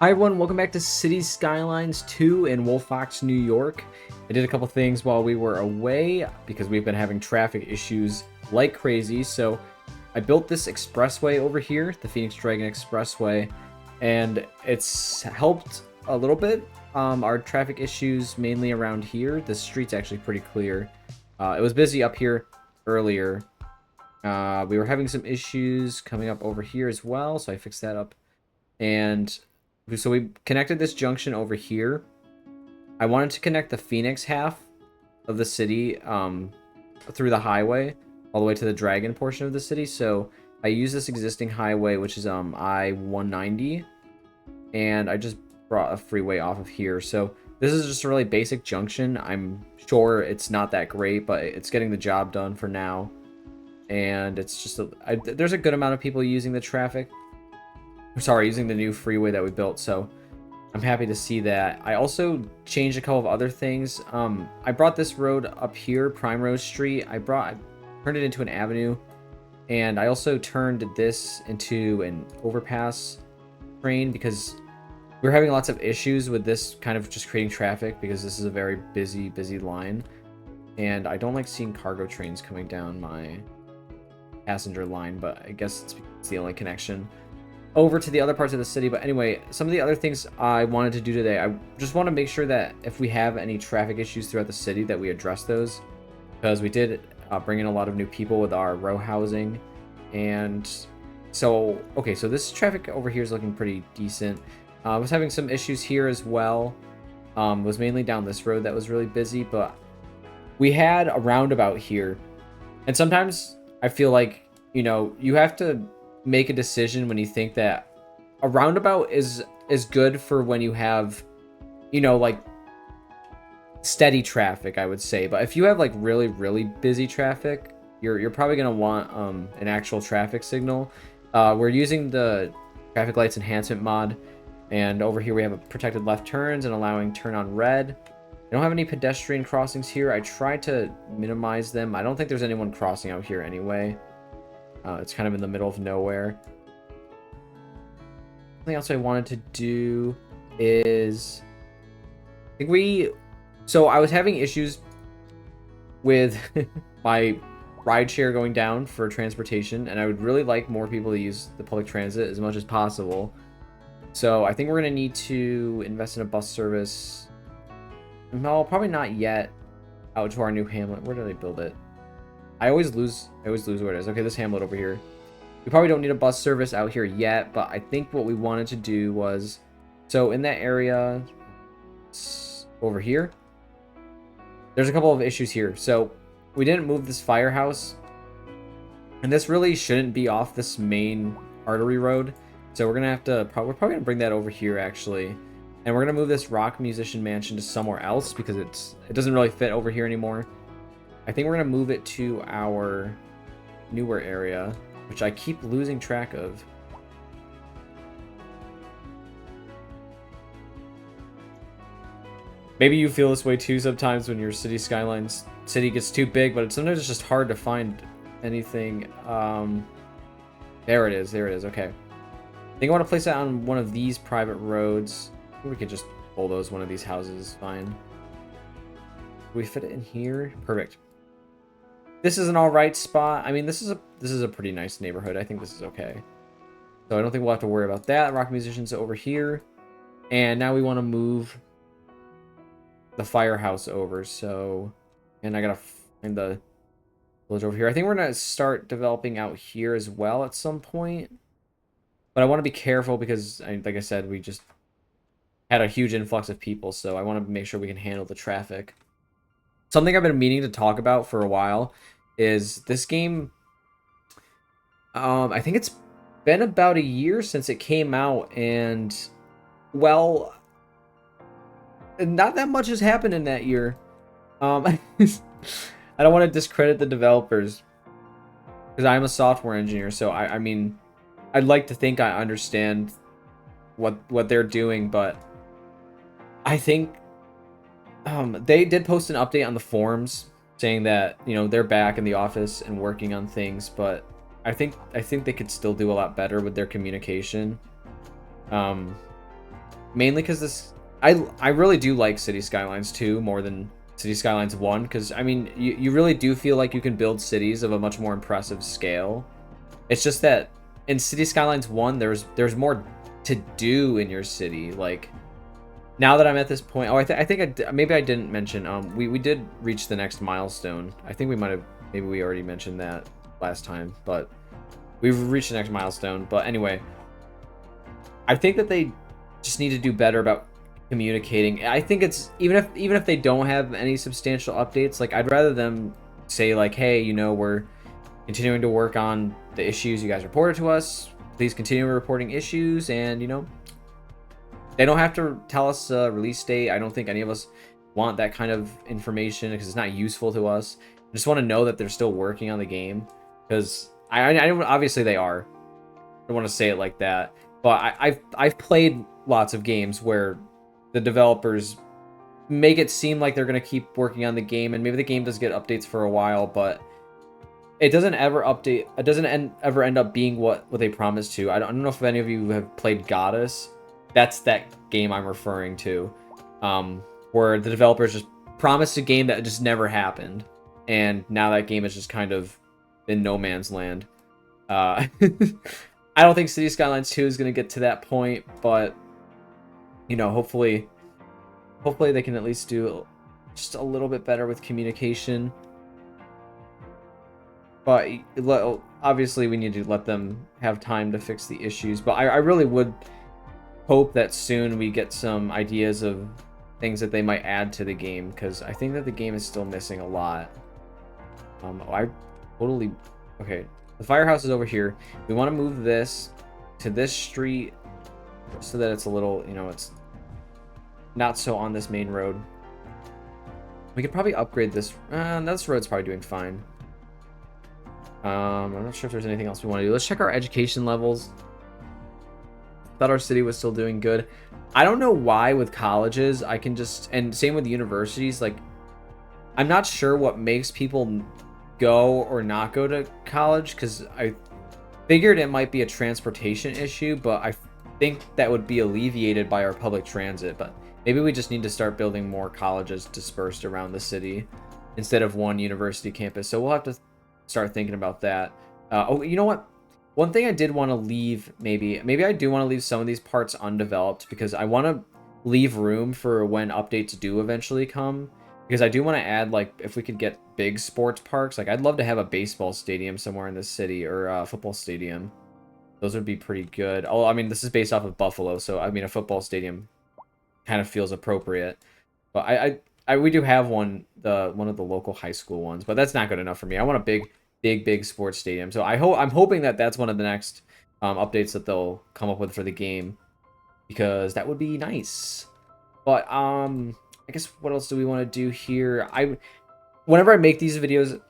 Hi everyone, welcome back to Cities Skylines 2 in Wolffox, New York. I did a couple things while we were away because we've been having traffic issues like crazy. So I built this expressway over here, the Phoenix Dragon Expressway, and it's helped a little bit. Our traffic issues mainly around here. The street's actually pretty clear. It was busy up here earlier. We were having some issues coming up over here as well, so I fixed that up. And so we connected this junction over here. I wanted to connect the Phoenix half of the city through the highway all the way to the Dragon portion of the city. So I used this existing highway, which is I-190, and I just brought a freeway off of here. So this is just a really basic junction. I'm sure it's not that great, but it's getting the job done for now. And it's just there's a good amount of people using the traffic. Sorry, using the new freeway that we built, so I'm happy to see that. I also changed a couple of other things. I brought this road up here, Primrose Street. I turned it into an avenue, and I also turned this into an overpass train because we were having lots of issues with this kind of just creating traffic because this is a very busy line, and I don't like seeing cargo trains coming down my passenger line, but I guess it's the only connection over to the other parts of the city. But anyway, some of the other things I wanted to do today, I just want to make sure that if we have any traffic issues throughout the city that we address those, because we did bring in a lot of new people with our row housing. And so okay, so this traffic over here is looking pretty decent. I was having some issues here as well. Was mainly down this road that was really busy, but we had a roundabout here, and sometimes I feel like, you know, you have to make a decision when you think that a roundabout is good for when you have, you know, like steady traffic, I would say. But if you have like really busy traffic, you're probably gonna want an actual traffic signal. We're using the traffic lights enhancement mod, and over here we have a protected left turns and allowing turn on red. I don't have any pedestrian crossings here. I tried to minimize them. I don't think there's anyone crossing out here anyway. It's kind of in the middle of nowhere. Something else I wanted to do is, so I was having issues with my rideshare going down for transportation, and I would really like more people to use the public transit as much as possible. So I think we're gonna need to invest in a bus service. No, probably not yet. Out to our new hamlet. Where did I build it? I always lose where it is. Okay, this hamlet over here. We probably don't need a bus service out here yet, but I think what we wanted to do was, so in that area over here, there's a couple of issues here. So we didn't move this firehouse, and this really shouldn't be off this main artery road. So we're gonna have to we're probably gonna bring that over here actually, and we're gonna move this rock musician mansion to somewhere else because it doesn't really fit over here anymore. I think we're going to move it to our newer area, which I keep losing track of. Maybe you feel this way too sometimes when your City Skylines city gets too big, but sometimes it's just hard to find anything. There it is. Okay. I think I want to place that on one of these private roads. I think we could just bulldoze one of these houses. Fine. Can we fit it in here? Perfect. This is an alright spot. I mean, this is a pretty nice neighborhood. I think this is okay. So I don't think we'll have to worry about that. Rock musicians over here. And now we want to move the firehouse over. So, and I gotta find the village over here. I think we're gonna start developing out here as well at some point. But I want to be careful because, like I said, we just had a huge influx of people. So I want to make sure we can handle the traffic. Something I've been meaning to talk about for a while is this game. I think it's been about a year since it came out, and well, not that much has happened in that year. I don't want to discredit the developers because I'm a software engineer, so I mean, I'd like to think I understand what they're doing, but I think they did post an update on the forums saying that, you know, they're back in the office and working on things, but I think they could still do a lot better with their communication. mainly because I really do like City Skylines 2 more than City Skylines 1, because I mean you really do feel like you can build cities of a much more impressive scale. It's just that in City Skylines 1 there's more to do in your city. Like, now that I'm at this point, oh, I think maybe I didn't mention, we did reach the next milestone. I think we might have, maybe we already mentioned that last time, but we've reached the next milestone. But anyway, I think that they just need to do better about communicating. I think it's, even if they don't have any substantial updates, like, I'd rather them say like, hey, you know, we're continuing to work on the issues you guys reported to us. Please continue reporting issues, and, you know, they don't have to tell us a release date. I don't think any of us want that kind of information because it's not useful to us. I just want to know that they're still working on the game, because I obviously they are. I don't want to say it like that, but I've played lots of games where the developers make it seem like they're going to keep working on the game, and maybe the game does get updates for a while, but it doesn't ever update. It doesn't ever end up being what they promised to. I don't know if any of you have played Goddess. That's that game I'm referring to, where the developers just promised a game that just never happened, and now that game is just kind of in no man's land. I don't think City Skylines 2 is going to get to that point, but, you know, hopefully they can at least do just a little bit better with communication. But obviously we need to let them have time to fix the issues. But I really would hope that soon we get some ideas of things that they might add to the game, because I think that the game is still missing a lot. Okay, the firehouse is over here. We want to move this to this street so that it's a little, you know, it's not so on this main road. We could probably upgrade this. This road's probably doing fine. I'm not sure if there's anything else we want to do. Let's check our education levels. Thought our city was still doing good. I don't know why with colleges I can just, and same with universities, like, I'm not sure what makes people go or not go to college, because I figured it might be a transportation issue, but I think that would be alleviated by our public transit. But maybe we just need to start building more colleges dispersed around the city instead of one university campus. So we'll have to start thinking about that. Oh, you know what? One thing I did want to leave, maybe I do want to leave some of these parts undeveloped, because I want to leave room for when updates do eventually come. Because I do want to add, like, if we could get big sports parks, like, I'd love to have a baseball stadium somewhere in this city, or a football stadium. Those would be pretty good. Oh, I mean, this is based off of Buffalo, so I mean, a football stadium kind of feels appropriate. But we do have one of the local high school ones, but that's not good enough for me. I want a big sports stadium. So I'm hoping that that's one of the next updates that they'll come up with for the game, because that would be nice. But I guess what else do we want to do here? Whenever I make these videos,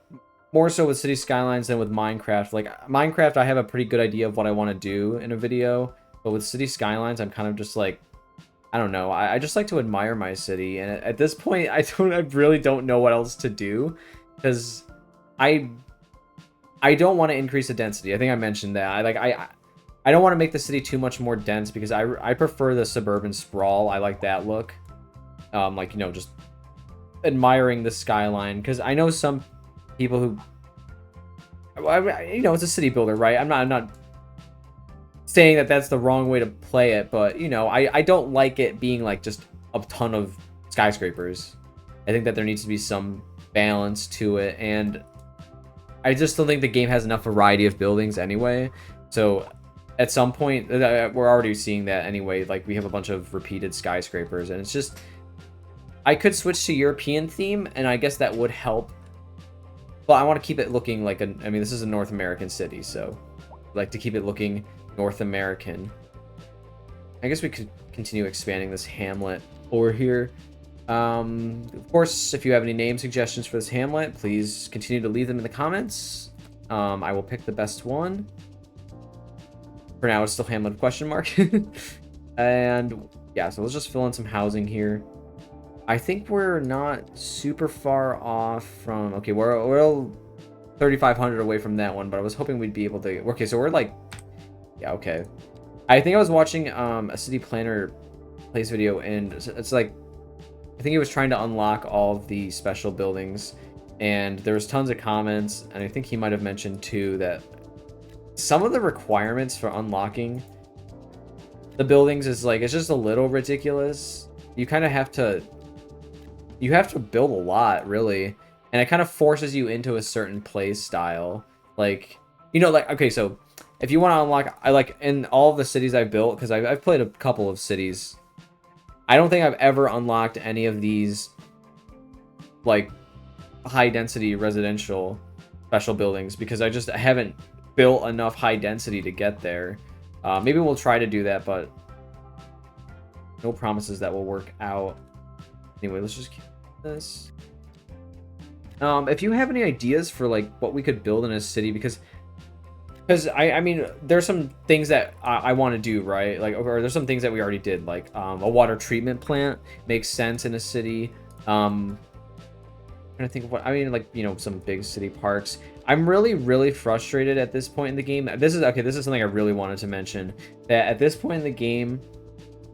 more so with City Skylines than with Minecraft. Like, Minecraft, I have a pretty good idea of what I want to do in a video, but with City Skylines, I'm kind of just like, I don't know. I just like to admire my city, and at this point, I really don't know what else to do, because I don't want to increase the density. I think I mentioned that. I don't want to make the city too much more dense, because I prefer the suburban sprawl. I like that look. Like, you know, just admiring the skyline, because I know some people who, you know, it's a city builder, right? I'm not saying that that's the wrong way to play it, but, you know, I don't like it being like just a ton of skyscrapers. I think that there needs to be some balance to it, and I just don't think the game has enough variety of buildings anyway. So at some point, we're already seeing that anyway. Like, we have a bunch of repeated skyscrapers, and it's just, I could switch to European theme, and I guess that would help. But I want to keep it looking like I mean, this is a North American city, so I'd like to keep it looking North American. I guess we could continue expanding this hamlet over here. Of course, if you have any name suggestions for this hamlet, please continue to leave them in the comments. I will pick the best one. For now, it's still hamlet question mark. And yeah, so let's just fill in some housing here. I think we're not super far off from, okay, we're 3,500 away from that one, but I was hoping we'd be able to, okay, so we're like, yeah, okay. I think I was watching a city planner place video, and it's like, I think he was trying to unlock all of the special buildings, and there was tons of comments, and I think he might have mentioned too that some of the requirements for unlocking the buildings is like, it's just a little ridiculous. You kind of have to build a lot, really, and it kind of forces you into a certain play style. Like, you know, like, okay, so if you want to unlock, I like in all of the cities I've built, because I've played a couple of cities, I don't think I've ever unlocked any of these like high density residential special buildings because I just haven't built enough high density to get there. Maybe we'll try to do that, but no promises that will work out. Anyway, let's just keep this. If you have any ideas for like what we could build in a city, because I mean, there's some things that I want to do, right? Like, or there's some things that we already did, like a water treatment plant makes sense in a city. Trying to think of what I mean, like, you know, some big city parks. I'm really frustrated at this point in the game. This is something I really wanted to mention, that at this point in the game,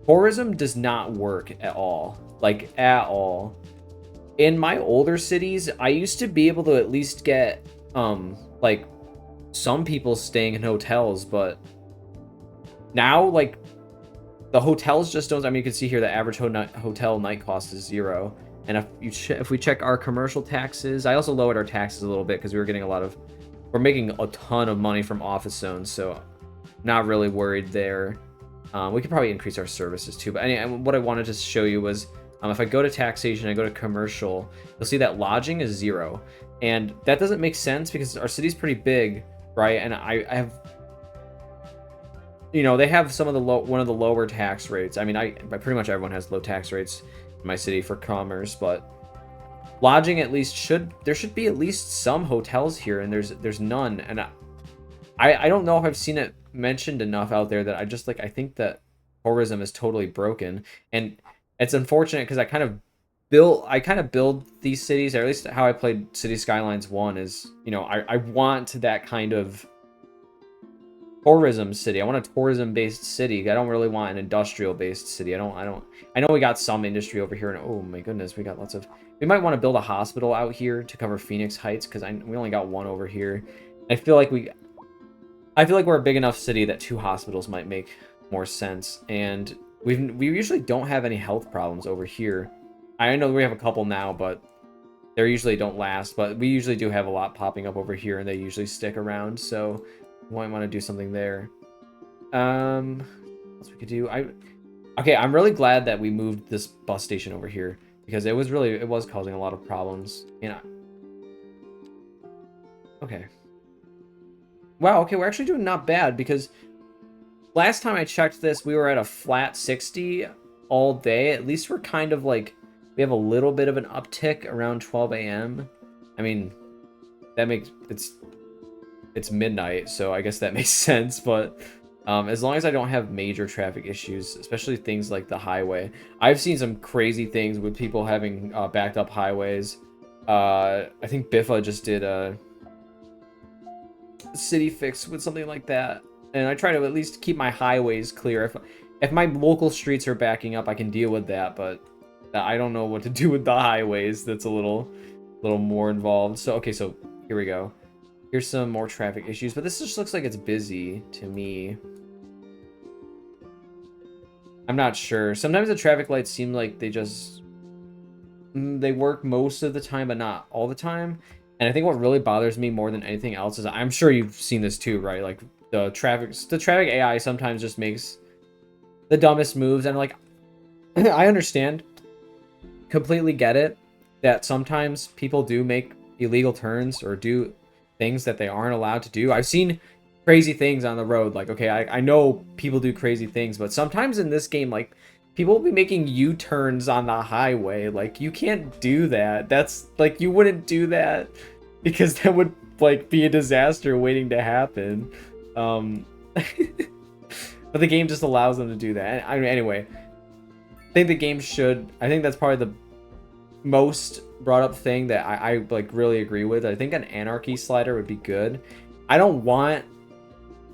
tourism does not work at all, like at all. In my older cities, I used to be able to at least get like some people staying in hotels, but now like the hotels just don't. I mean, you can see here the average hotel night cost is 0. And if we check our commercial taxes, I also lowered our taxes a little bit because we were getting we're making a ton of money from office zones, so not really worried there. We could probably increase our services too, but anyway, what I wanted to show you was if I go to taxation, I go to commercial, you'll see that lodging is 0, and that doesn't make sense because our city's pretty big, right? And I have, you know, they have some of the one of the lower tax rates. I mean, pretty much everyone has low tax rates in my city for commerce, but lodging at least there should be at least some hotels here, and there's none. And I don't know if I've seen it mentioned enough out there that I think that tourism is totally broken, and it's unfortunate because I kind of build these cities, or at least how I played Cities Skylines 1 is, you know, I want that kind of tourism city. I want a tourism based city. I don't really want an industrial based city. I know we got some industry over here, and oh my goodness, we got lots of. We might want to build a hospital out here to cover Phoenix Heights because we only got one over here. I feel like we're a big enough city that 2 hospitals might make more sense, and we usually don't have any health problems over here. I know we have a couple now, but they usually don't last. But we usually do have a lot popping up over here, and they usually stick around. So we might want to do something there. What else we could do? Okay, I'm really glad that we moved this bus station over here because it was causing a lot of problems. You know. Okay. Wow. Okay, we're actually doing not bad because last time I checked this, we were at a flat 60 all day. At least we're kind of like, we have a little bit of an uptick around 12 a.m. I mean, that makes it's midnight, so I guess that makes sense. But as long as I don't have major traffic issues, especially things like the highway, I've seen some crazy things with people having backed up highways. I think Biffa just did a city fix with something like that, and I try to at least keep my highways clear. If my local streets are backing up, I can deal with that, but I don't know what to do with the highways. That's a little more involved. So okay, so here we go. Here's some more traffic issues, but this just looks like it's busy to me. I'm not sure. Sometimes the traffic lights seem like they work most of the time, but not all the time. And I think what really bothers me more than anything else is, I'm sure you've seen this too, right? Like the traffic AI sometimes just makes the dumbest moves, and like I understand, completely get it, that sometimes people do make illegal turns or do things that they aren't allowed to do. I've seen crazy things on the road. Like, okay, I know people do crazy things, but sometimes in this game, like, people will be making U-turns on the highway. Like, you can't do that. That's, like, you wouldn't do that because that would, like, be a disaster waiting to happen. But the game just allows them to do that. I mean, anyway, I think the game should... I think that's probably the most brought up thing that I like really agree with. I think an anarchy slider would be good. I don't want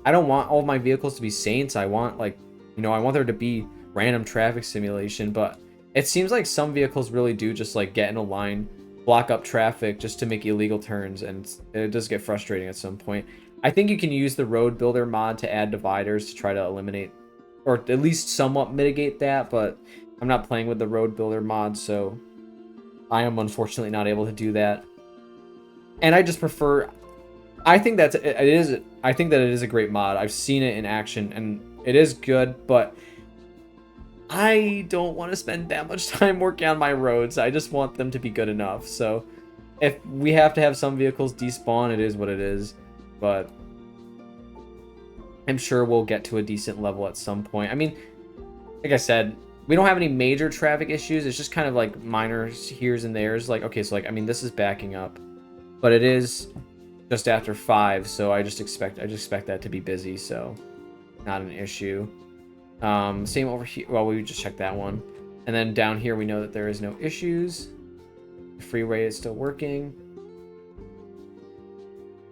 all of my vehicles to be saints. I want, like, you know, I want there to be random traffic simulation, but it seems like some vehicles really do just like get in a line, block up traffic just to make illegal turns, and it does get frustrating at some point. I think you can use the road builder mod to add dividers to try to eliminate, or at least somewhat mitigate that, but I'm not playing with the road builder mod, so I am unfortunately not able to do that. And I just prefer, I think that it is a great mod. I've seen it in action and it is good, but I don't want to spend that much time working on my roads. I just want them to be good enough. So if we have to have some vehicles despawn, it is what it is. But I'm sure we'll get to a decent level at some point. I mean, like I said, we don't have any major traffic issues. It's just kind of like minor here's and there's. Like, okay, so like, I mean, this is backing up, but it is just after 5, so I just expect that to be busy, so not an issue. Same over here. Well, we just checked that one, and then down here we know that there is no issues. The freeway is still working.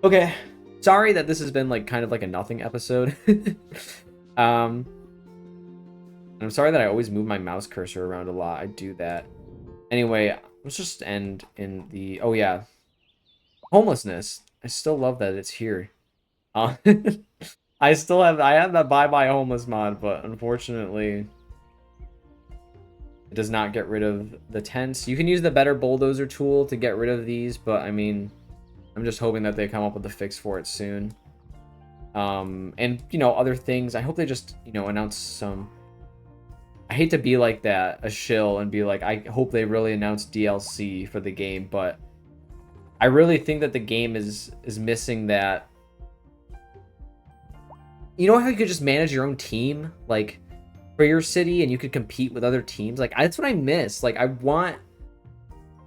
Okay, sorry that this has been like kind of like a nothing episode. And I'm sorry that I always move my mouse cursor around a lot. I do that. Anyway, let's just end in the, oh yeah, homelessness. I still love that it's here. I have that bye homeless mod, but unfortunately it does not get rid of the tents. You can use the better bulldozer tool to get rid of these, but I mean, I'm just hoping that they come up with a fix for it soon. And you know, other things. I hope they just, you know, announce some. I hate to be like that, a shill, and be like, I hope they really announce DLC for the game, but I really think that the game is missing that. You know how you could just manage your own team, like, for your city, and you could compete with other teams? Like, that's what I miss. Like, I want,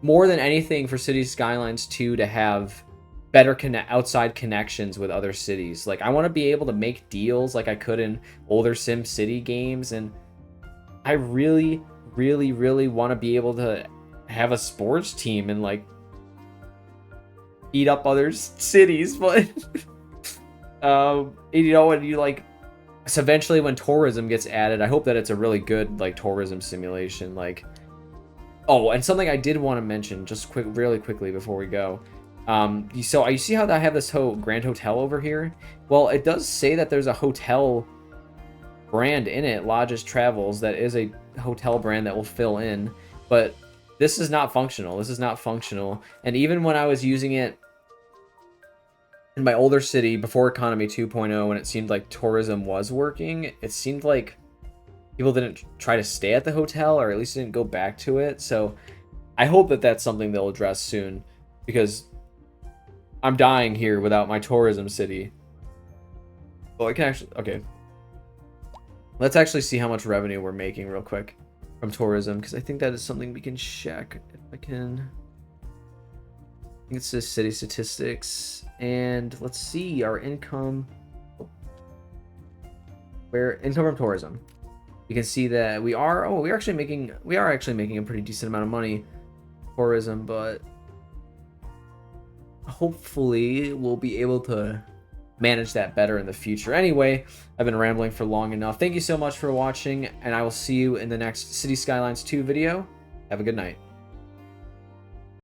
more than anything, for Cities Skylines 2 to have better outside connections with other cities. Like, I want to be able to make deals like I could in older Sim City games, and I really, really, really want to be able to have a sports team and, like, beat up other cities, but you know, when you like, so eventually when tourism gets added, I hope that it's a really good like tourism simulation. Like, oh, and something I did want to mention just really quickly before we go. You see how I have this Grand Hotel over here? Well, it does say that there's a hotel brand in it, Lodges Travels, that is a hotel brand that will fill in, but this is not functional. This is not functional. And even when I was using it in my older city before Economy 2.0, when it seemed like tourism was working, it seemed like people didn't try to stay at the hotel, or at least didn't go back to it. So I hope that that's something they'll address soon, because I'm dying here without my tourism city. Oh, I can actually, okay. Let's actually see how much revenue we're making real quick from tourism, because I think that is something we can check. If I can, I think it says city statistics, and let's see our income. Where income from tourism, you can see that we are actually making a pretty decent amount of money tourism, but hopefully we'll be able to manage that better in the future. Anyway, I've been rambling for long enough. Thank you so much for watching, and I will see you in the next Cities Skylines 2 video. Have a good night.